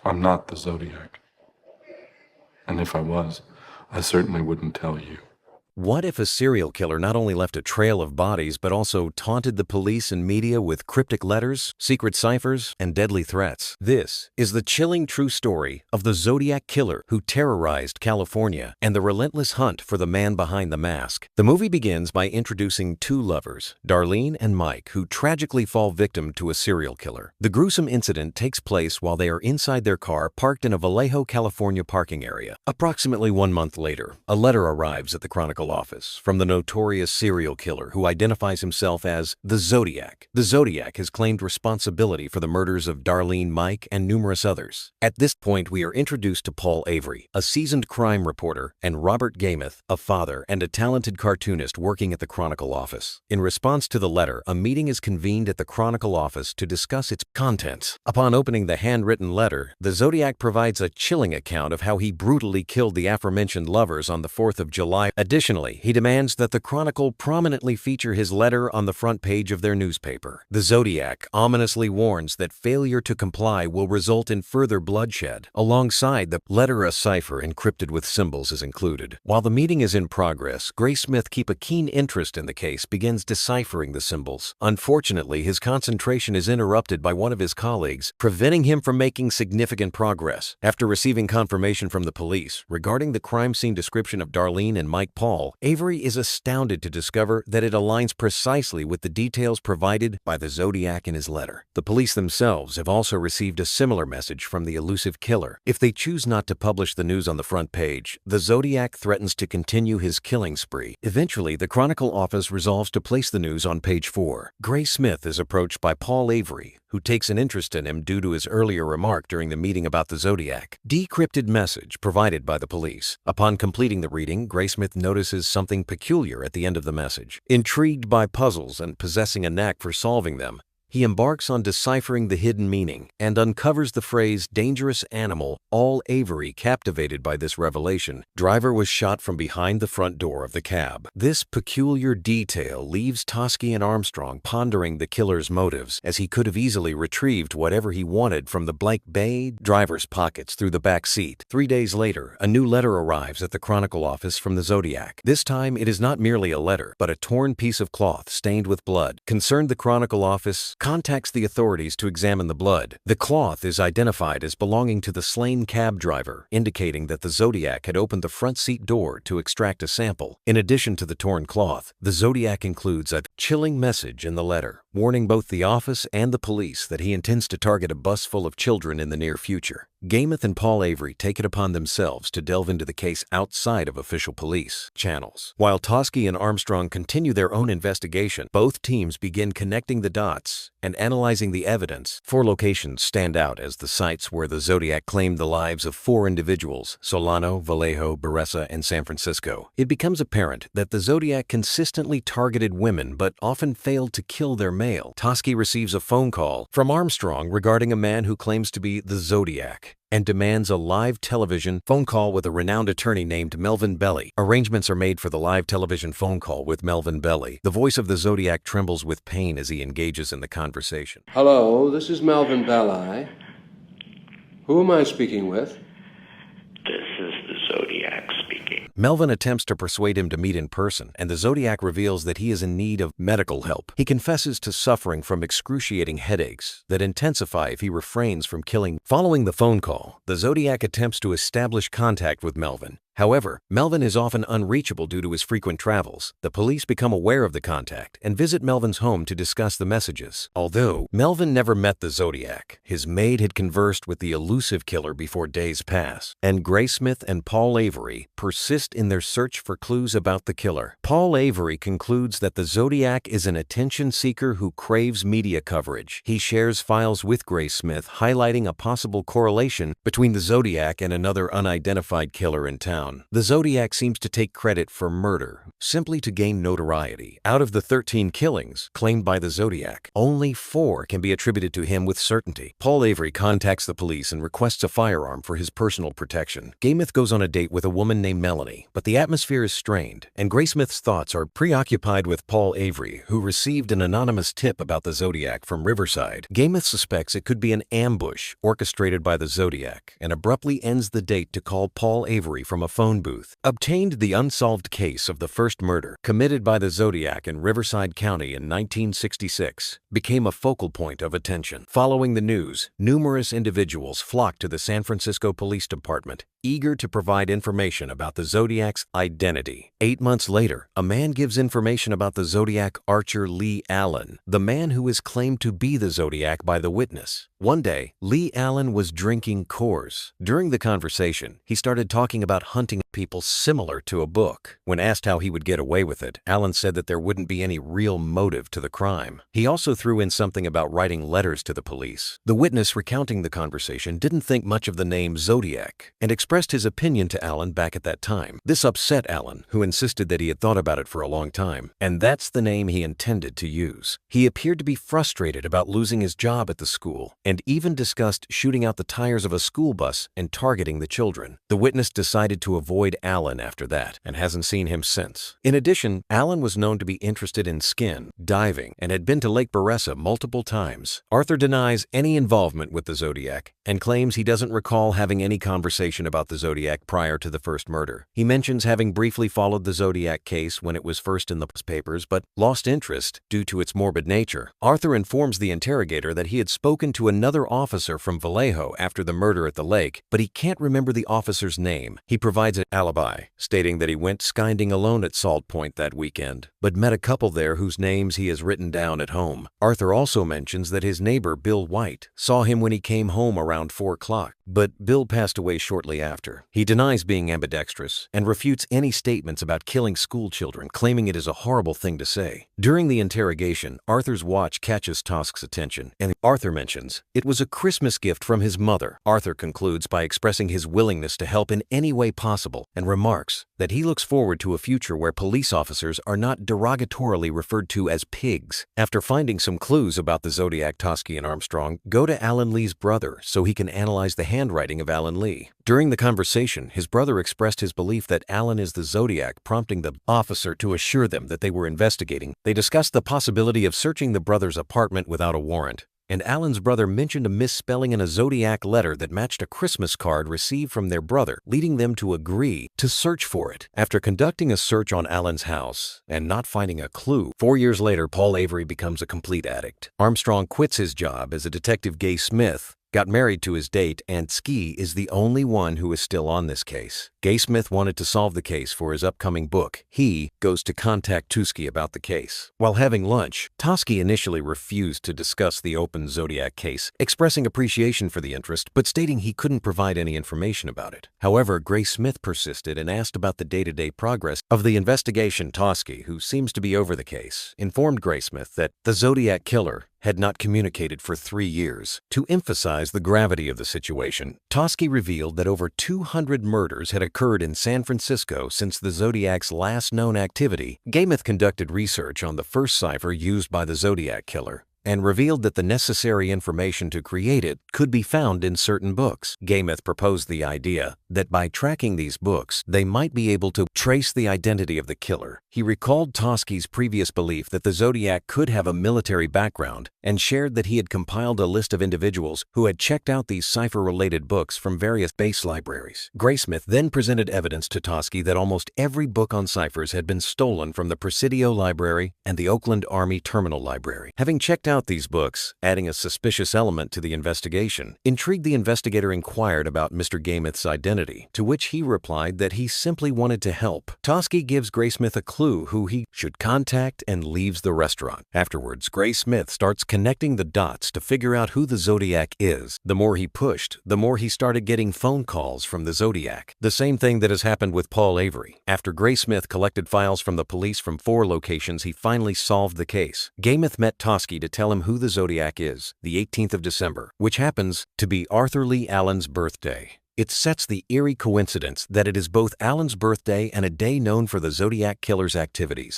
I'm not the Zodiac. And if I was, I certainly wouldn't tell you. What if a serial killer not only left a trail of bodies but also taunted the police and media with cryptic letters, secret ciphers, and deadly threats? This is the chilling true story of the Zodiac Killer who terrorized California and the relentless hunt for the man behind the mask. The movie begins by introducing two lovers, Darlene and Mike, who tragically fall victim to a serial killer. The gruesome incident takes place while they are inside their car parked in a Vallejo, California parking area. Approximately 1 month later, a letter arrives at the Chronicle office from the notorious serial killer who identifies himself as the Zodiac. The Zodiac has claimed responsibility for the murders of Darlene, Mike, and numerous others. At this point, we are introduced to Paul Avery, a seasoned crime reporter, and Robert Gaymouth, a father and a talented cartoonist working at the Chronicle office. In response to the letter, a meeting is convened at the Chronicle office to discuss its contents. Upon opening the handwritten letter, the Zodiac provides a chilling account of how he brutally killed the aforementioned lovers on the 4th of July. Additionally, he demands that the Chronicle prominently feature his letter on the front page of their newspaper. The Zodiac ominously warns that failure to comply will result in further bloodshed. Alongside the letter, a cipher encrypted with symbols is included. While the meeting is in progress, Graysmith, keep a keen interest in the case, begins deciphering the symbols. Unfortunately, his concentration is interrupted by one of his colleagues, preventing him from making significant progress. After receiving confirmation from the police regarding the crime scene description of Darlene and Mike Paul, Avery is astounded to discover that it aligns precisely with the details provided by the Zodiac in his letter. The police themselves have also received a similar message from the elusive killer. If they choose not to publish the news on the front page, the Zodiac threatens to continue his killing spree. Eventually, the Chronicle office resolves to place the news on page 4. Graysmith is approached by Paul Avery, who takes an interest in him due to his earlier remark during the meeting about the Zodiac. Decrypted message provided by the police. Upon completing the reading, Graysmith notices something peculiar at the end of the message. Intrigued by puzzles and possessing a knack for solving them, he embarks on deciphering the hidden meaning and uncovers the phrase "dangerous animal." All Avery, captivated by this revelation, driver was shot from behind the front door of the cab. This peculiar detail leaves Toschi and Armstrong pondering the killer's motives, as he could have easily retrieved whatever he wanted from the blank bay driver's pockets through the back seat. 3 days later, a new letter arrives at the Chronicle office from the Zodiac. This time, it is not merely a letter, but a torn piece of cloth stained with blood. Concerned, the Chronicle office contacts the authorities to examine the blood. The cloth is identified as belonging to the slain cab driver, indicating that the Zodiac had opened the front seat door to extract a sample. In addition to the torn cloth, the Zodiac includes a chilling message in the letter, warning both the office and the police that he intends to target a bus full of children in the near future. Gaymouth and Paul Avery take it upon themselves to delve into the case outside of official police channels. While Toschi and Armstrong continue their own investigation, both teams begin connecting the dots and analyzing the evidence. 4 locations stand out as the sites where the Zodiac claimed the lives of 4 individuals: Solano, Vallejo, Beressa, and San Francisco. It becomes apparent that the Zodiac consistently targeted women but often failed to kill their male. Toschi receives a phone call from Armstrong regarding a man who claims to be the Zodiac and demands a live television phone call with a renowned attorney named Melvin Belli. Arrangements are made for the live television phone call with Melvin Belli. The voice of the Zodiac trembles with pain as he engages in the conversation. Hello, this is Melvin Belli. Who am I speaking with? This is the Zodiac speaking. Melvin attempts to persuade him to meet in person, and the Zodiac reveals that he is in need of medical help. He confesses to suffering from excruciating headaches that intensify if he refrains from killing. Following the phone call, the Zodiac attempts to establish contact with Melvin. However, Melvin is often unreachable due to his frequent travels. The police become aware of the contact and visit Melvin's home to discuss the messages. Although Melvin never met the Zodiac, his maid had conversed with the elusive killer before days pass, and Graysmith and Paul Avery persist in their search for clues about the killer. Paul Avery concludes that the Zodiac is an attention seeker who craves media coverage. He shares files with Graysmith highlighting a possible correlation between the Zodiac and another unidentified killer in town. town, the Zodiac seems to take credit for murder, simply to gain notoriety. Out of the 13 killings claimed by the Zodiac, only 4 can be attributed to him with certainty. Paul Avery contacts the police and requests a firearm for his personal protection. Gaymouth goes on a date with a woman named Melanie, but the atmosphere is strained, and Graysmith's thoughts are preoccupied with Paul Avery, who received an anonymous tip about the Zodiac from Riverside. Gaymouth suspects it could be an ambush orchestrated by the Zodiac, and abruptly ends the date to call Paul Avery from a phone booth. Obtained the unsolved case of the first murder committed by the Zodiac in Riverside County in 1966 became a focal point of attention. Following the news, numerous individuals flocked to the San Francisco Police Department, eager to provide information about the Zodiac's identity. 8 months later, a man gives information about the Zodiac archer Lee Allen, the man who is claimed to be the Zodiac by the witness. One day, Lee Allen was drinking Coors. During the conversation, he started talking about hunting people similar to a book. When asked how he would get away with it, Allen said that there wouldn't be any real motive to the crime. He also threw in something about writing letters to the police. The witness recounting the conversation didn't think much of the name Zodiac and expressed his opinion to Allen back at that time. This upset Allen, who insisted that he had thought about it for a long time, and that's the name he intended to use. He appeared to be frustrated about losing his job at the school, and even discussed shooting out the tires of a school bus and targeting the children. The witness decided to avoid Allen after that, and hasn't seen him since. In addition, Allen was known to be interested in skin, diving, and had been to Lake Beressa multiple times. Arthur denies any involvement with the Zodiac, and claims he doesn't recall having any conversation about the Zodiac prior to the first murder. He mentions having briefly followed the Zodiac case when it was first in the papers, but lost interest due to its morbid nature. Arthur informs the interrogator that he had spoken to another officer from Vallejo after the murder at the lake, but he can't remember the officer's name. He provides an alibi, stating that he went skydiving alone at Salt Point that weekend, but met a couple there whose names he has written down at home. Arthur also mentions that his neighbor, Bill White, saw him when he came home around 4 o'clock, but Bill passed away shortly after. He denies being ambidextrous and refutes any statements about killing school children, claiming it is a horrible thing to say. During the interrogation, Arthur's watch catches Toschi's attention, and Arthur mentions it was a Christmas gift from his mother. Arthur concludes by expressing his willingness to help in any way possible and remarks that he looks forward to a future where police officers are not derogatorily referred to as pigs. After finding some clues about the Zodiac, Toschi and Armstrong go to Alan Lee's brother so he can analyze the handwriting of Alan Lee. During the conversation, his brother expressed his belief that Alan is the Zodiac, prompting the officer to assure them that they were investigating. They discussed the possibility of searching the brother's apartment without a warrant, and Alan's brother mentioned a misspelling in a Zodiac letter that matched a Christmas card received from their brother, leading them to agree to search for it. After conducting a search on Alan's house and not finding a clue, 4 years later, Paul Avery becomes a complete addict. Armstrong quits his job as a detective, Graysmith, got married to his date, and Ski is the only one who is still on this case. Graysmith wanted to solve the case for his upcoming book. He goes to contact Toschi about the case. While having lunch, Toschi initially refused to discuss the open Zodiac case, expressing appreciation for the interest, but stating he couldn't provide any information about it. However, Graysmith persisted and asked about the day-to-day progress of the investigation. Toschi, who seems to be over the case, informed Graysmith that the Zodiac Killer had not communicated for 3 years. To emphasize the gravity of the situation, Toschi revealed that over 200 murders had occurred in San Francisco since the Zodiac's last known activity. Graysmith conducted research on the first cipher used by the Zodiac Killer and revealed that the necessary information to create it could be found in certain books. Graysmith proposed the idea that by tracking these books, they might be able to trace the identity of the killer. He recalled Toschi's previous belief that the Zodiac could have a military background and shared that he had compiled a list of individuals who had checked out these cipher-related books from various base libraries. Graysmith then presented evidence to Toschi that almost every book on ciphers had been stolen from the Presidio Library and the Oakland Army Terminal Library. Having checked out these books, adding a suspicious element to the investigation, intrigued, the investigator inquired about Mr. Graysmith's identity, to which he replied that he simply wanted to help. Toschi gives Graysmith a clue who he should contact and leaves the restaurant. Afterwards, Graysmith starts connecting the dots to figure out who the Zodiac is. The more he pushed, the more he started getting phone calls from the Zodiac. The same thing that has happened with Paul Avery. After Graysmith collected files from the police from 4 locations, he finally solved the case. Graysmith met Toschi to tell him who the Zodiac is, the 18th of December, which happens to be Arthur Lee Allen's birthday. It sets the eerie coincidence that it is both Alan's birthday and a day known for the Zodiac Killer's activities.